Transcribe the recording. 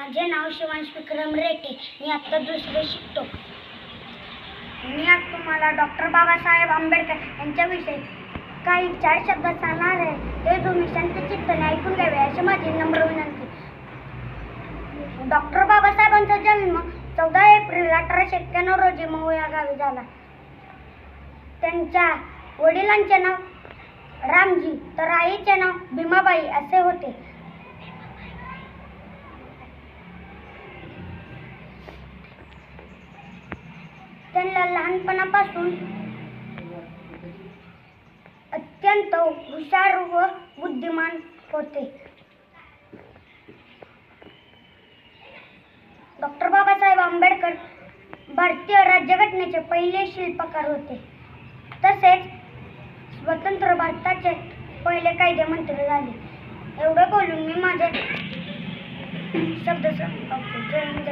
माझे नाव शिवांश विक्रम रेटे. मी आता दुसरे शिकतो. मी आज तुम्हाला डॉक्टर बाबासाहेब आंबेडकर यांच्याविषयी काही 4 शब्द सांगणार आहे. ते तुम्ही शांत चित्ताने ऐकून घ्यावे अशी माझी नम्र विनंती. डॉक्टर बाबासाहेबांचा जन्म 14 एप्रिल 1891 रोजी महू या गावी झाला. त्यांच्या वडिलांचे नाव रामजी तर आईचे नाव भीमाबाई असे होते. त्यांना लहानपणापासून अत्यंत हुशार व बुद्धिमान होते. डॉक्टर बाबासाहेब आंबेडकर भारतीय राज्यघटनेचे पहिले शिल्पकार होते. तसेच स्वतंत्र भारताचे पहिले कायदेमंत्री झाले. एवढं बोलून मी माझे शब्द संपवतो. जय हिंद.